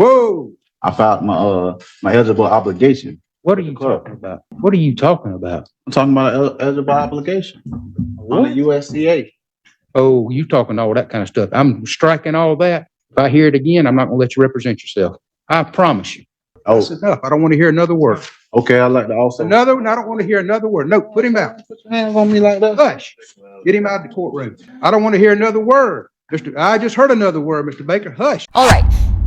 Whoa! I filed my eligible obligation. What are you talking about? What are you talking about? I'm talking about eligible obligation on the USCA. Oh, you talking all that kind of stuff. I'm striking all that. If I hear it again, I'm not going to let you represent yourself. I promise you. Oh, that's enough. I don't want to hear another word. Okay, I'd like to also. Another one? I don't want to hear another word. No, put him out. Put your hands on me like that. Hush. Get him out of the courtroom. I don't want to hear another word. I just heard another word, Mr. Baker. Hush. All right.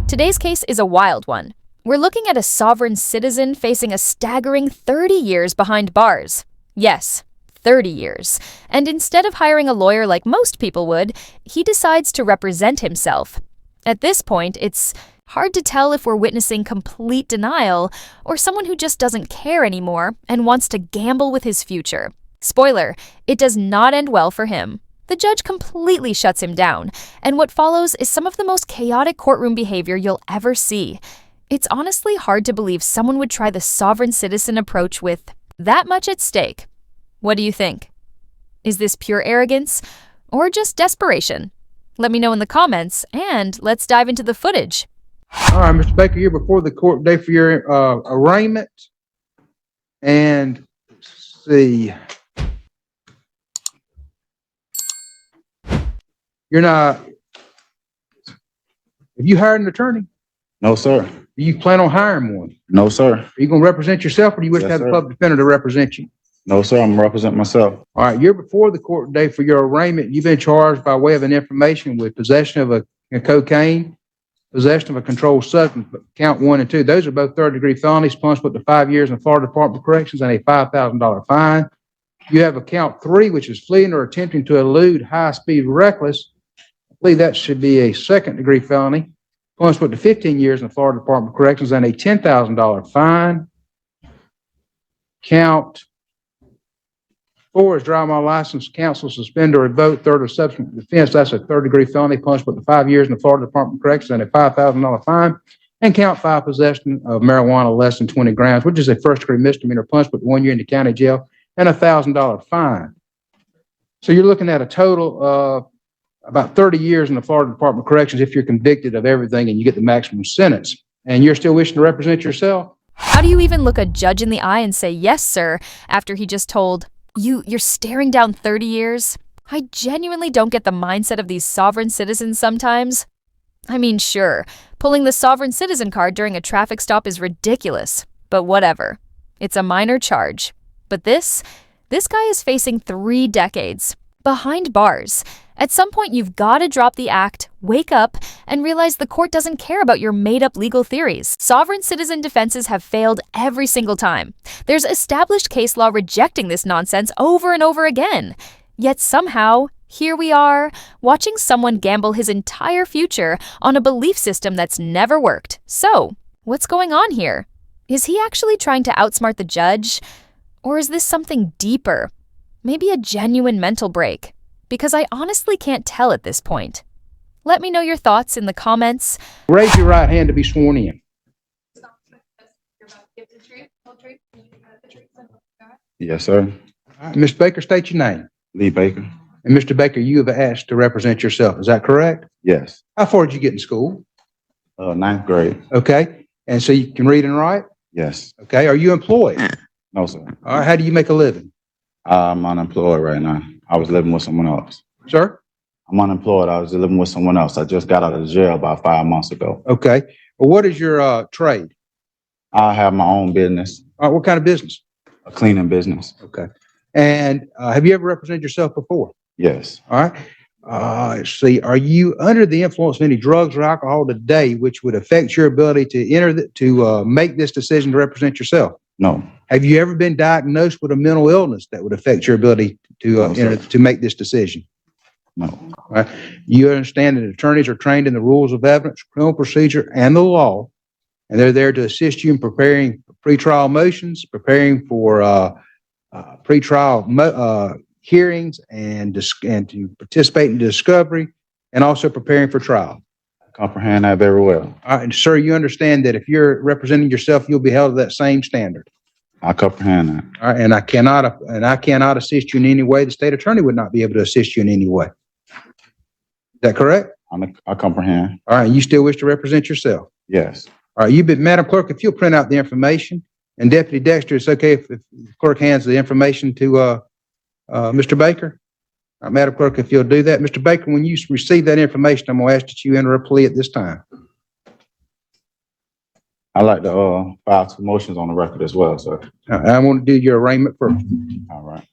Today's case is a wild one. We're looking at a sovereign citizen facing a staggering 30 years behind bars. Yes, 30 years. And instead of hiring a lawyer like most people would, he decides to represent himself. At this point, it's hard to tell if we're witnessing complete denial or someone who just doesn't care anymore and wants to gamble with his future. Spoiler, it does not end well for him. The judge completely shuts him down, and what follows is some of the most chaotic courtroom behavior you'll ever see. It's honestly hard to believe someone would try the sovereign citizen approach with that much at stake. What do you think? Is this pure arrogance or just desperation? Let me know in the comments, and let's dive into the footage. All right, Mr. Baker, you're before the court day for your arraignment. And let's see. You're not. Have you hired an attorney? No, sir. Do you plan on hiring one? No, sir. Are you going to represent yourself, or do you wish to have the public defender to represent you? No, sir. I'm going to represent myself. All right. You're before the court today for your arraignment. You've been charged by way of an information with possession of a cocaine, possession of a controlled substance, count 1 and 2. Those are both third-degree felonies, punishable to 5 years in the Florida Department of Corrections and a $5,000 fine. You have a count 3, which is fleeing or attempting to elude high-speed reckless. I believe that should be a second-degree felony, punishable to 15 years in the Florida Department of Corrections and a $10,000 fine. Count 4 is drive my license, cancel, suspend, or revoke third or subsequent offense. That's a third-degree felony, punishable to 5 years in the Florida Department of Corrections and a $5,000 fine. And count 5, possession of marijuana less than 20 grams, which is a first-degree misdemeanor, punishable to 1 year in the county jail and a $1,000 fine. So you're looking at a total of about 30 years in the Florida Department of Corrections if you're convicted of everything and you get the maximum sentence. And you're still wishing to represent yourself? How do you even look a judge in the eye and say, yes, sir, after he just told you're staring down 30 years? I genuinely don't get the mindset of these sovereign citizens sometimes. I mean, sure, pulling the sovereign citizen card during a traffic stop is ridiculous, but whatever. It's a minor charge. But this guy is facing 3 decades behind bars. At some point, you've got to drop the act, wake up, and realize the court doesn't care about your made-up legal theories. Sovereign citizen defenses have failed every single time. There's established case law rejecting this nonsense over and over again. Yet somehow, here we are, watching someone gamble his entire future on a belief system that's never worked. So, what's going on here? Is he actually trying to outsmart the judge? Or is this something deeper? Maybe a genuine mental break? Because I honestly can't tell at this point. Let me know your thoughts in the comments. Raise your right hand to be sworn in. Yes, sir. All right, Mr. Baker, state your name. Lee Baker. And Mr. Baker, you have asked to represent yourself. Is that correct? Yes. How far did you get in school? 9th grade. Okay. And so you can read and write? Yes. Okay. Are you employed? No, sir. All right. How do you make a living? I'm unemployed right now. I was living with someone else. Sir? I'm unemployed. I was living with someone else. I just got out of jail about 5 months ago. Okay. Well, what is your trade? I have my own business. All right. What kind of business? A cleaning business. Okay. And have you ever represented yourself before? Yes. All right. Let's see. Are you under the influence of any drugs or alcohol today, which would affect your ability to make this decision to represent yourself? No. Have you ever been diagnosed with a mental illness that would affect your ability to make this decision? No. All right. You understand that attorneys are trained in the rules of evidence, criminal procedure, and the law, and they're there to assist you in preparing pretrial motions, preparing for pretrial hearings, and to participate in discovery, and also preparing for trial. I comprehend that very well. All right, and sir, you understand that if you're representing yourself, you'll be held to that same standard. I comprehend that. All right, and I cannot assist you in any way. The state attorney would not be able to assist you in any way. Is that correct? I comprehend. All right, you still wish to represent yourself? Yes. All right, Madam Clerk, if you'll print out the information, and Deputy Dexter, it's okay if the clerk hands the information to Mr. Baker? Madam Clerk, if you'll do that. Mr. Baker, when you receive that information, I'm going to ask that you enter a plea at this time. I'd like to file 2 motions on the record as well, sir. I want to do your arraignment first. All right.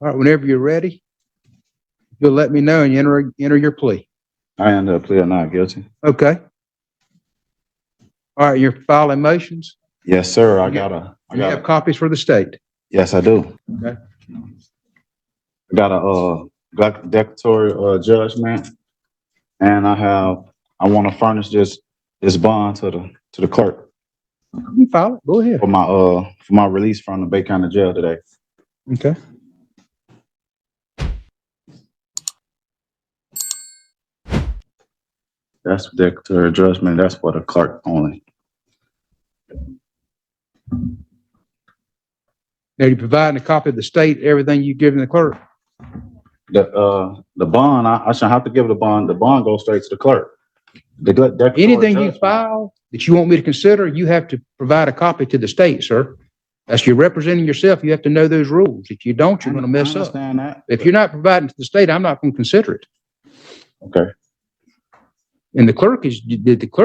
All right, whenever you're ready, you'll let me know and you enter your plea. I enter a plea of not guilty. Okay. All right, you're filing motions? Yes, sir. I You got have copies for the state? Yes, I do. Okay. I got a declaratory judgment, and I want to furnish this bond to the clerk You file it, go ahead. for my release from the Bay County Jail today. Okay. That's declaratory judgment. That's for the clerk only. Now, you providing a copy of the state, everything you've given the clerk? The bond, I shouldn't have to give the bond. The bond goes straight to the clerk. Anything you file that you want me to consider, you have to provide a copy to the state, sir. As you're representing yourself, you have to know those rules. If you don't, you're going to mess up. I understand that. If you're not providing to the state, I'm not going to consider it. Okay. And the clerk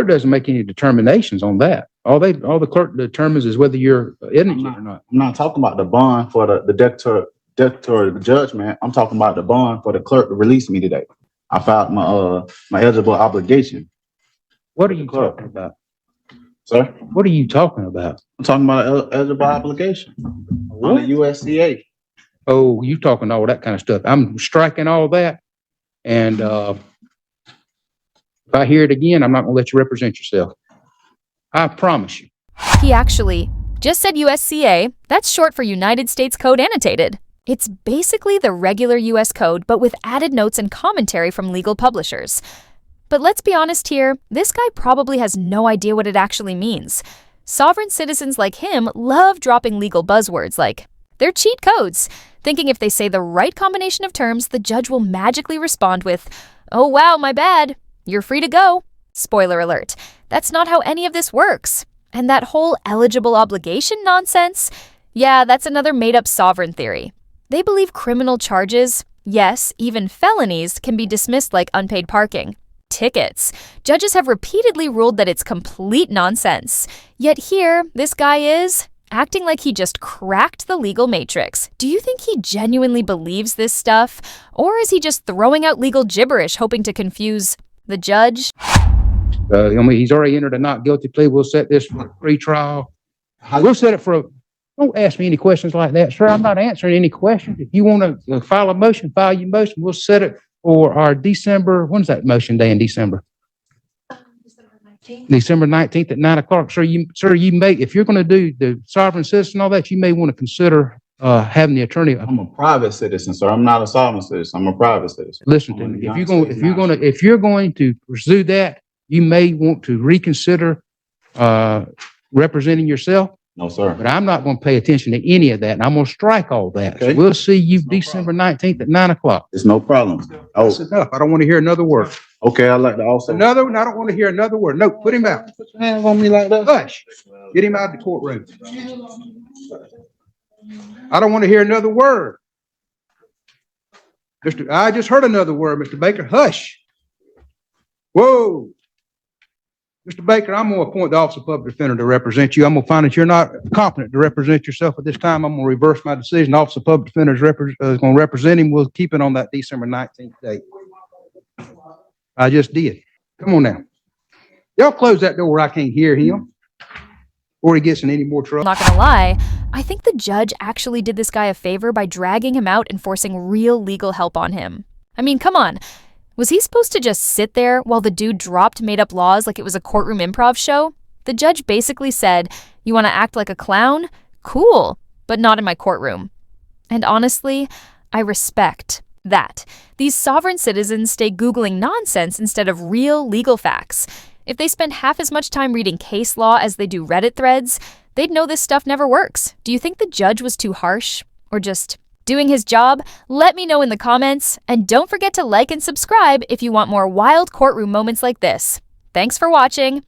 doesn't make any determinations on that. All the clerk determines is whether you're indigent or not. I'm not talking about the bond for the declaratory judgment. I'm talking about the bond for the clerk to release me today. I filed my eligible obligation. What are you talking about? Sir? What are you talking about? I'm talking about eligible obligation on the USCA. Oh, you talking all that kind of stuff. I'm striking all that. And if I hear it again, I'm not going to let you represent yourself. I promise you. He actually just said USCA. That's short for United States Code Annotated. It's basically the regular US code, but with added notes and commentary from legal publishers. But let's be honest here, this guy probably has no idea what it actually means. Sovereign citizens like him love dropping legal buzzwords like they're cheat codes, thinking if they say the right combination of terms, the judge will magically respond with, "Oh wow, my bad. You're free to go." Spoiler alert, that's not how any of this works. And that whole eligible obligation nonsense, yeah, that's another made-up sovereign theory. They believe criminal charges, yes, even felonies, can be dismissed like unpaid parking. Tickets. Judges have repeatedly ruled that it's complete nonsense. Yet here, this guy is acting like he just cracked the legal matrix. Do you think he genuinely believes this stuff? Or is he just throwing out legal gibberish hoping to confuse the judge? He's already entered a not guilty plea. We'll set this for a pre-trial. We'll set it for don't ask me any questions like that, sir. I'm not answering any questions. If you want to file a motion, file your motion. We'll set it for our December, when's that motion day in December? December 19th. December 19th at 9 o'clock. Sir, you may, if you're going to do the sovereign citizen and all that, you may want to consider having the attorney. I'm a private citizen, sir. I'm not a sovereign citizen. I'm a private citizen. Listen to me. If you're going to pursue that, you may want to reconsider representing yourself. No, sir. But I'm not going to pay attention to any of that, and I'm going to strike all that. Okay. So we'll see you December 19th at 9 o'clock. It's no problem. Oh, That's enough. I don't want to hear another word. okay. I'd like to also. Another one? I don't want to hear another word. No, put him out. Put your hands on me like that. Hush. Get him out of the courtroom. I don't want to hear another word. I just heard another word, Mr. Baker. Hush. Whoa. Mr. Baker, I'm going to appoint the Office of Public Defender to represent you. I'm going to find that you're not competent to represent yourself at this time. I'm going to reverse my decision. The Office of Public Defender is going to represent him. We'll keep it on that December 19th date. I just did. Come on now. Y'all close that door where I can't hear him or he gets in any more trouble. I'm not gonna lie, I think the judge actually did this guy a favor by dragging him out and forcing real legal help on him. I mean, come on. Was he supposed to just sit there while the dude dropped made-up laws like it was a courtroom improv show? The judge basically said, "You want to act like a clown? Cool, but not in my courtroom." And honestly, I respect that. These sovereign citizens stay Googling nonsense instead of real legal facts. If they spend half as much time reading case law as they do Reddit threads, they'd know this stuff never works. Do you think the judge was too harsh? Or just doing his job? Let me know in the comments, and don't forget to like and subscribe if you want more wild courtroom moments like this. Thanks for watching.